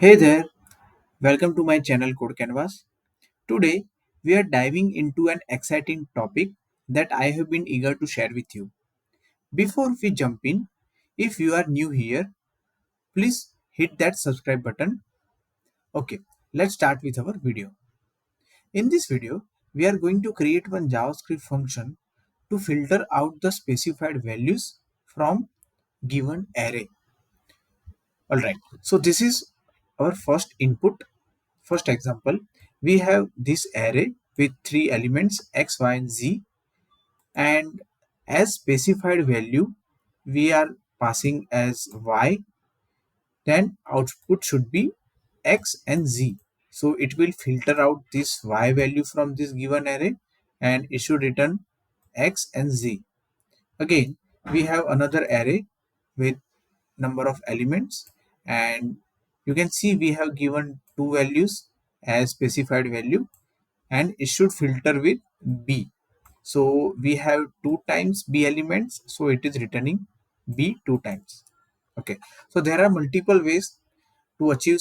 Hey there, welcome to my channel Code Canvas. Today we are diving into an exciting topic that I have been eager to share with you. Before we jump in, if you are new here, please hit that subscribe button. Okay, let's start with our video. In this video, we are going to create one JavaScript function to filter out the specified values from given array. Alright, so this is our first input. First example, we have this array with three elements x, y, and z, and as specified value, we are passing as y, then output should be x and z. So it will filter out this y value from this given array and it should return x and z. Again, we have another array with number of elements, and you can see we have given two values as specified value, and it should filter with b. So we have two times b elements, so it is returning b two times. Okay, so there are multiple ways to achieve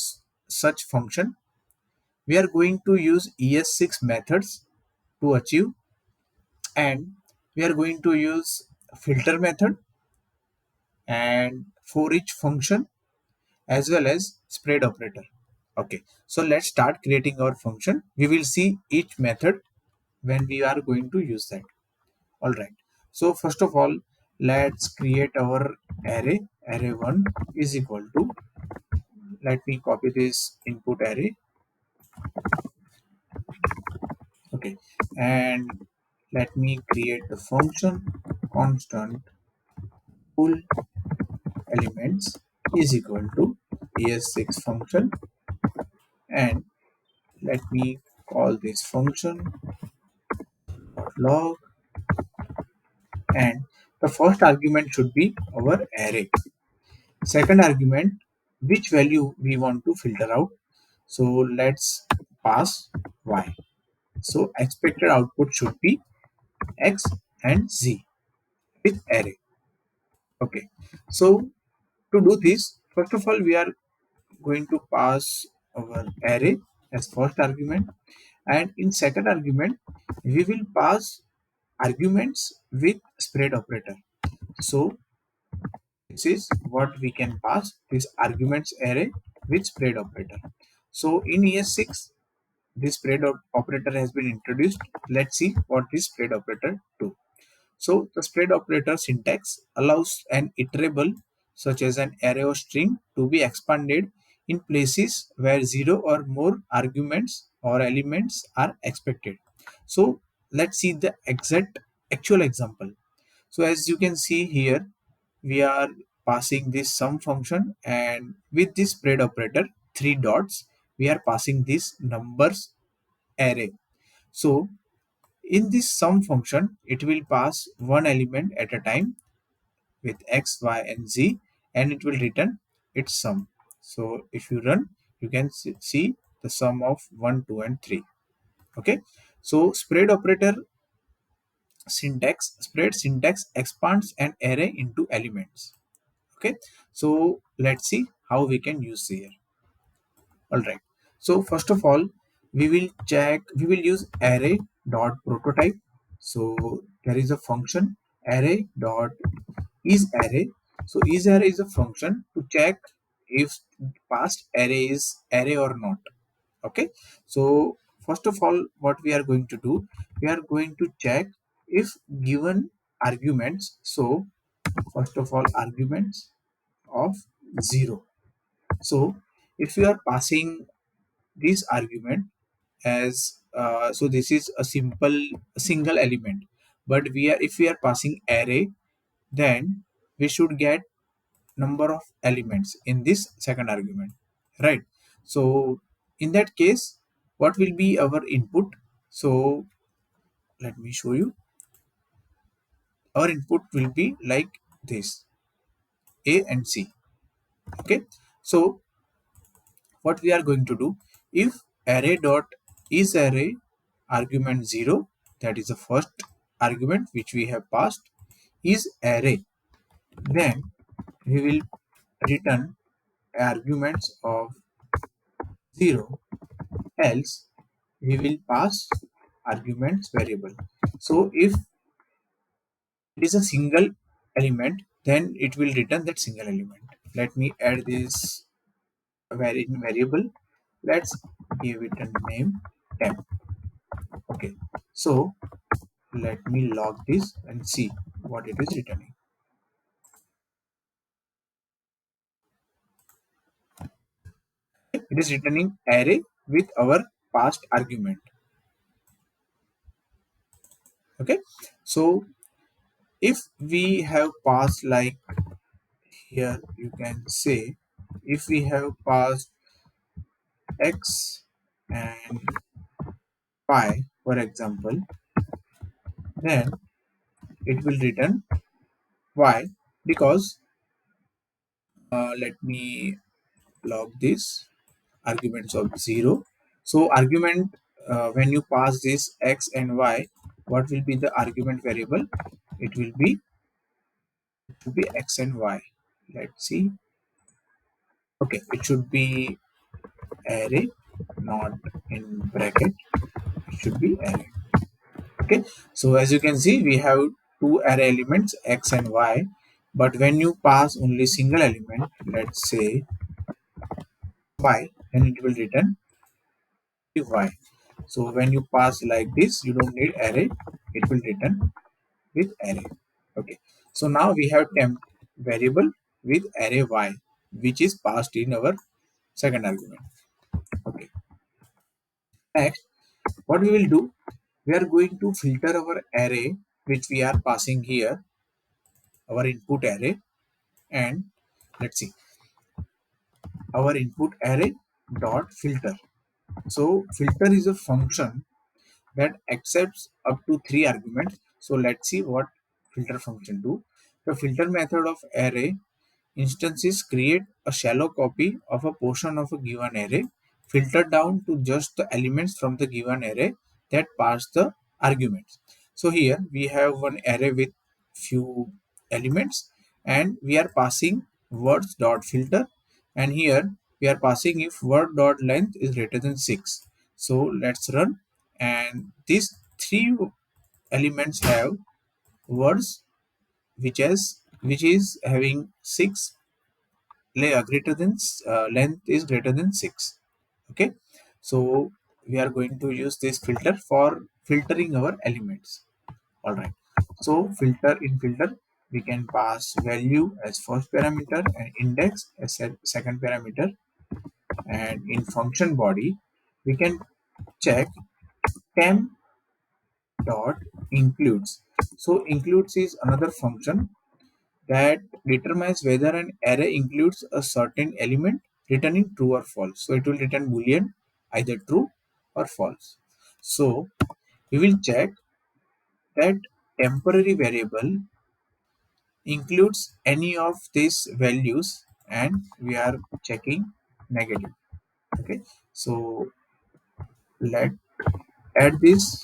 such function. We are going to use ES6 methods to achieve, and we are going to use filter method and for each function as well as spread operator. Okay, so let's start creating our function. We will see each method when we are going to use that. All right, so first of all, let's create our array. Array1 is equal to, let me copy this input array. Okay, and let me create the function constant full elements is equal to es6 function, and let me call this function log, and the first argument should be our array. Second argument, which value we want to filter out. So let's pass y. So expected output should be x and z with array. Okay. So to do this, first of all, we are going to pass our array as first argument, and in second argument, we will pass arguments with spread operator. So this is what we can pass, this arguments array with spread operator. So in ES6, this spread operator has been introduced. Let's see what this spread operator do. So the spread operator syntax allows an iterable such as an array or string to be expanded in places where zero or more arguments or elements are expected. So let's see the exact actual example. So as you can see here, we are passing this sum function, and with this spread operator, three dots, we are passing this numbers array. So in this sum function, it will pass one element at a time with x, y, and z, and it will return its sum. So if you run, you can see the sum of 1, 2, and 3. Okay. So spread syntax expands an array into elements. Okay, so let's see how we can use here. All right, so first of all, we will use array dot prototype. So there is a function array dot is array. So is array is a function to check if past array is array or not. Okay, so first of all, what we are going to do, we are going to check if given arguments. So first of all, arguments of 0. So if you are passing this argument as so this is a single element, but we are if we are passing array, then we should get number of elements in this second argument, right? So in that case, what will be our input? So let me show you. Our input will be like this, a and c. Okay, so what we are going to do, if array dot is array argument 0, that is the first argument which we have passed, is array, then we will return arguments of 0, else we will pass arguments variable. So if it is a single element, then it will return that single element. Let me add this variable. Let's give it a name temp. Okay, so let me log this and see what it is returning. It is returning array with our past argument. Okay, so if we have passed, like here you can say, if we have passed x and y, for example, then it will return y, because let me log this arguments of 0. So argument, when you pass this x and y, what will be the argument variable? It will be x and y. Let's see. Okay, it should be array, not in bracket. It should be array. Okay, so as you can see, we have two array elements x and y, but when you pass only single element, let's say y, then it will return y. So when you pass like this, you don't need array, it will return with array. Okay, so now we have temp variable with array y, which is passed in our second argument. Okay, next what we will do, we are going to filter our array which we are passing here, our input array. And let's see, our input array dot filter. So filter is a function that accepts up to 3 arguments. So let's see what filter function do. The filter method of array instances create a shallow copy of a portion of a given array, filter down to just the elements from the given array that pass the arguments. So here we have one array with few elements, and we are passing words dot filter, and here we are passing if word dot length is greater than 6. So let's run, and these three elements have words which is having 6 greater than length is greater than 6. Okay, so we are going to use this filter for filtering our elements. All right, so filter, in filter we can pass value as first parameter and index as second parameter, and in function body we can check temp dot includes. So includes is another function that determines whether an array includes a certain element, returning true or false. So it will return boolean, either true or false. So we will check that temporary variable includes any of these values, and we are checking negative. Okay, so let add this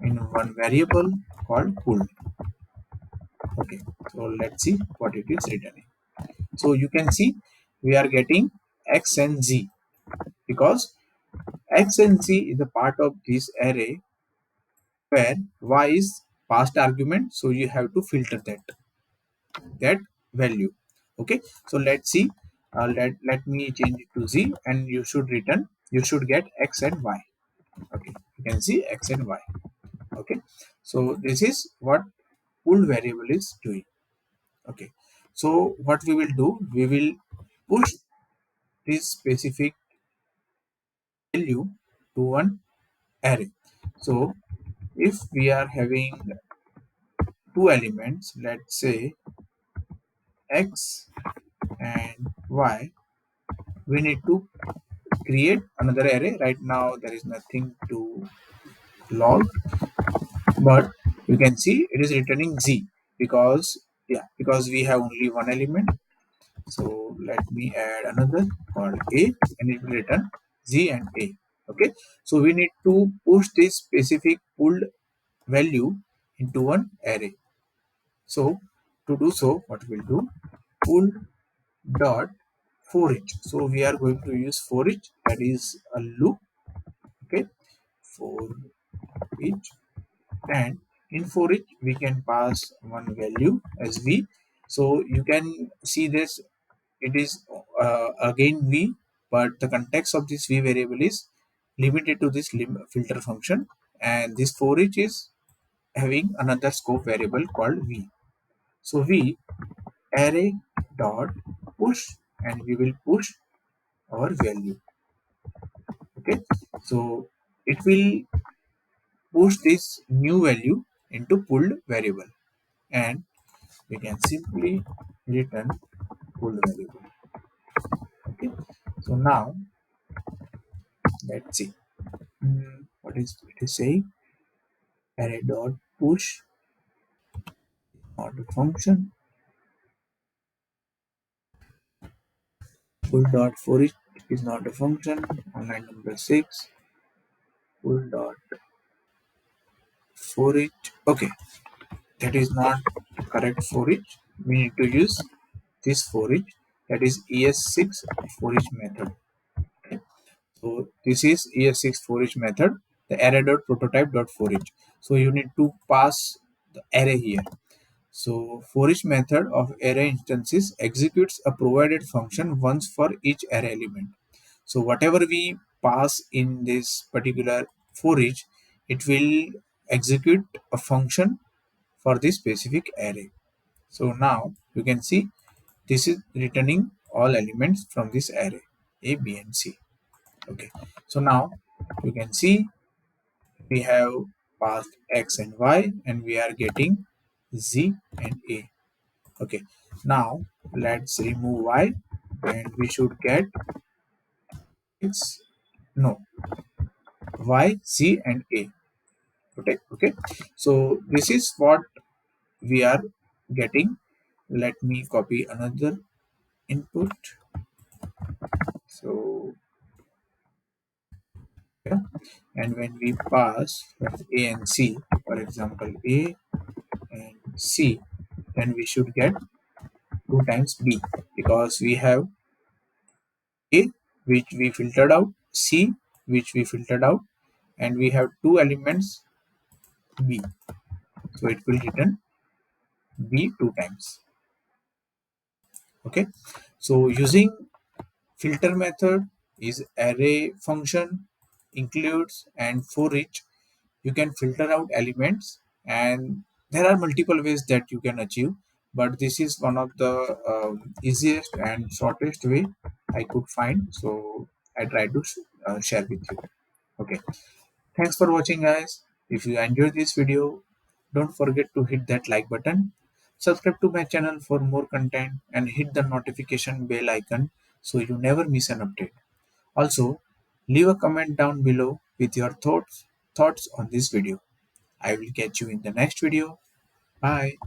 in one variable called pool. Okay, so let's see what it is returning. So you can see we are getting x and z, because x and z is a part of this array where y is past argument, so you have to filter that value. Okay, so let's see, let me change it to z, and you should get x and y. Okay, you can see x and y. Okay, so this is what pooled variable is doing. Okay, so what we will do, we will push this specific value to one array. So if we are having two elements, let's say x and y, we need to create another array. Right now there is nothing to log, but you can see it is returning z, because because we have only one element. So let me add another called a, and it will return z and a. Okay, so we need to push this specific pooled value into one array. So to do so, what we'll do, pool dot for each. So we are going to use for each, that is a loop. Okay, for each, and in for each we can pass one value as v. So you can see this, it is again v, but the context of this v variable is limited to this filter function, and this for each is having another scope variable called v. So v array dot push, and we will push our value. Okay, so it will push this new value into pulled variable, and we can simply return pulled variable. Okay, so now let's see. What is it is saying? Array dot push, not a function. Pull dot for each is not a function. On line number 6, pull dot for each. Okay, that is not correct for each. We need to use this for each, that is es6 for each method. Okay. So this is es6 for each method, the array dot prototype dot for each. So you need to pass the array here. So for each method of array instances executes a provided function once for each array element. So whatever we pass in this particular for each, it will execute a function for this specific array. So now you can see this is returning all elements from this array A, B, and C. Okay. So now you can see we have passed X and Y, and we are getting Z and A. Okay. Now let's remove Y, and we should get X, no, Y, Z, and A. Okay. Okay. So this is what we are getting. Let me copy another input. So yeah, and when we pass A and C, for example A and C, then we should get 2 times B, because we have A which we filtered out, C which we filtered out, and we have 2 elements B, so it will return B 2 times. Okay, so using filter method is array function includes and for each, you can filter out elements, and there are multiple ways that you can achieve, but this is one of the easiest and shortest way I could find, so I try to share with you. Okay, thanks for watching, guys. If you enjoyed this video, don't forget to hit that like button, subscribe to my channel for more content, and hit the notification bell icon so you never miss an update. Also, leave a comment down below with your thoughts on this video. I will catch you in the next video. Bye.